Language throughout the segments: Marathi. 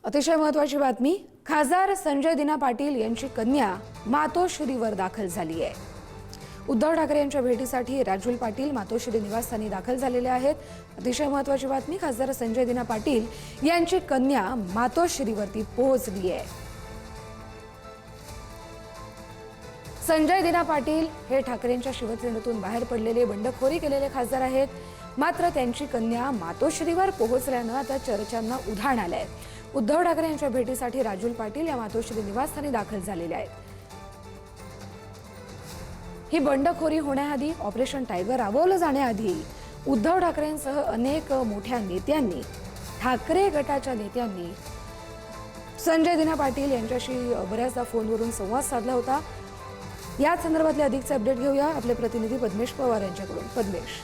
अतिशय महत्त्वाची बातमी, खासदार संजय दिना पाटील यांची कन्या मातोश्रीवर दाखल झाली आहे। उद्धव ठाकरे यांच्या भेटीसाठी राजूल पाटील मातोश्री निवासस्थानी दाखल झालेले आहेत। अतिशय महत्त्वाची बातमी, खासदार संजय दिना पाटील यांची कन्या मातोश्रीवरती पोहोचली आहे। संजय दिना पाटील हे ठाकरेंच्या शिवसेनेतून बाहेर पडलेले बंडखोरी केलेले खासदार आहेत, मात्र त्यांची कन्या मातोश्रीवर पोहोचल्यानं आता चर्चांना उधाण आलंय। उद्धव ठाकरे यांच्या भेटीसाठी राजूल पाटील या मातोश्री निवासस्थानी दाखल झालेले आहेत। ही बंडखोरी होण्याआधी, ऑपरेशन टायगर राबवलं जाण्याआधी उद्धव ठाकरेंसह अनेक मोठ्या नेत्यांनी, ठाकरे गटाच्या नेत्यांनी संजय दिना पाटील यांच्याशी बऱ्याचदा फोनवरून संवाद साधला होता। या संदर्भातले अधिकचे अपडेट घेऊया आपले प्रतिनिधी पद्मेश पवार यांच्याकडून। पद्मेश,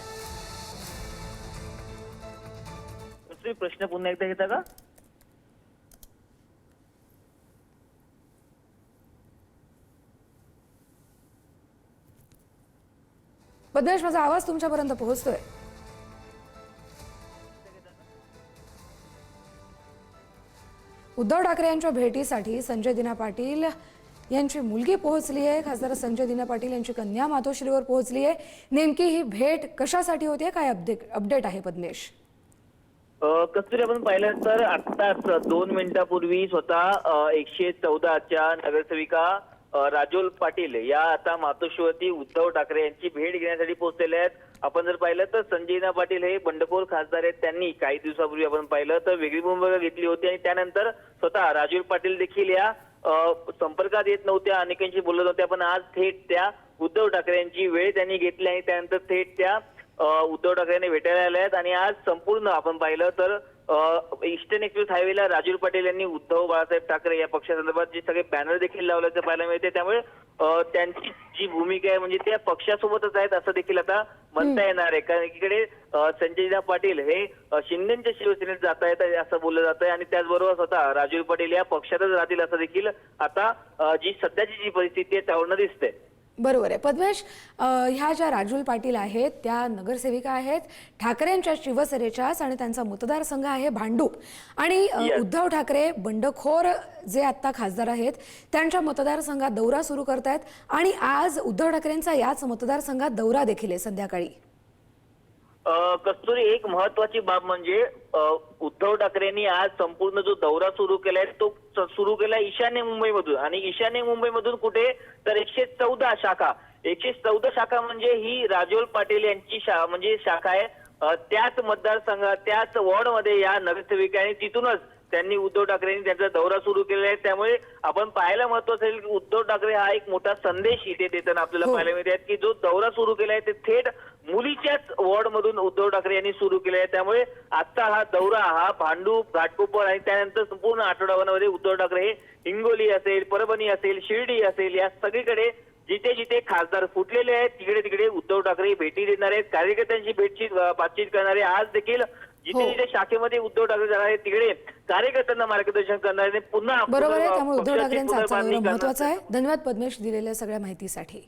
प्रश्न पुन्हा एकदा घेता का? पद्मेश, माझा आवाज तुमच्यापर्यंत पोहोचतोय? उद्धव ठाकरे यांच्या भेटीसाठी संजय दिना पाटील यांची मुलगी पोहोचली आहे। खासदार संजय दिना पाटील यांची कन्या मातोश्रीवर पोहोचली आहे। नेमकी ही भेट कशासाठी होते, काय अपडेट आहे पद्मेश? कस्तुरी, आपण पाहिलं तर आत्ताच 2 मिनिटापूर्वी स्वतः 114च्या नगरसेविका राजूल पाटील या आता मातोश्रीवरती उद्धव ठाकरे यांची भेट घेण्यासाठी पोहोचलेले आहेत। आपण जर पाहिलं तर संजय दिना पाटील हे बंडखोर खासदार आहेत। त्यांनी काही दिवसापूर्वी आपण पाहिलं तर वेगळी भूमिका घेतली होती आणि त्यानंतर स्वतः राजूल पाटील देखील या संपर्कात येत नव्हत्या, अनेकांशी बोलत होत्या, पण आज थेट त्या उद्धव ठाकरे यांची वेळ त्यांनी घेतली आणि त्यानंतर थेट त्या उद्धव ठाकरेंनी भेटायला आल्या आहेत। आणि आज संपूर्ण आपण पाहिलं तर ईस्टर्न एक्सप्रेस हायवेला राजूल पाटील यांनी उद्धव बाळासाहेब ठाकरे या पक्षासंदर्भात जे सगळे बॅनर देखील लावल्याचं पाहायला मिळते। त्यामुळे त्यांची जी भूमिका आहे म्हणजे त्या पक्षासोबतच आहेत असं देखील आता म्हणता येणार आहे। कारण एकीकडे संजय दिना पाटील हे शिंदेच्या शिवसेनेत जात आहेत असं बोललं जात आहे आणि त्याचबरोबर स्वतः राजूल पाटील या पक्षातच राहतील असं देखील आता जी सध्याची जी परिस्थिती आहे त्यावरनं दिसते। बरोबर आहे पद्मेश, ह्या ज्या राजूल पाटील आहेत त्या नगरसेविका आहेत ठाकरेंच्या शिवसेनेच्याच आणि त्यांचा मतदारसंघ आहे भांडूप आणि उद्धव ठाकरे बंडखोर जे आता खासदार आहेत त्यांच्या मतदारसंघात दौरा सुरू करतायत आणि आज उद्धव ठाकरेंचा याच मतदारसंघात दौरा देखील आहे संध्याकाळी। कस्तुरी, एक महत्वाची बाब म्हणजे उद्धव ठाकरेंनी आज संपूर्ण जो दौरा सुरू केलाय तो सुरू केलाय ईशान्य मुंबईमधून आणि ईशान्य मुंबईमधून कुठे तर 114 शाखा 114 शाखा म्हणजे ही राजूल पाटील यांची म्हणजे शाखा आहे। त्याच मतदारसंघात त्याच वॉर्डमध्ये या नगरसेविकांनी तिथूनच त्यांनी उद्धव ठाकरेंनी त्यांचा दौरा सुरू केलेला आहे। त्यामुळे आपण पाहायला महत्वाचं आहे की उद्धव ठाकरे हा एक मोठा संदेश इथे देताना आपल्याला पाहायला मिळते की जो दौरा सुरू केलाय ते थेट मुलीच्याच वॉर्ड मधून उद्धव ठाकरे यांनी सुरू केले आहे। त्यामुळे आजचा हा दौरा हा भांडूप, घाटकोपर आणि त्यानंतर संपूर्ण आठवड्यामध्ये उद्धव ठाकरे हे हिंगोली असेल, परभणी असेल, शिर्डी असेल या सगळीकडे जिथे जिथे खासदार फुटलेले आहेत तिकडे तिकडे उद्धव ठाकरे भेटी देणार आहेत, कार्यकर्त्यांची बातचीत करणारे। आज देखील जिथे जिथे शाखेमध्ये उद्धव ठाकरे जाणार आहेत तिकडे कार्यकर्त्यांना मार्गदर्शन करणार आहेत। पुन्हा बरोबर आहे, त्यामुळे उद्धव ठाकरेंचा आजचा दौरा महत्त्वाचा आहे। धन्यवाद पद्मेश दिलेल्या सगळ्या माहितीसाठी।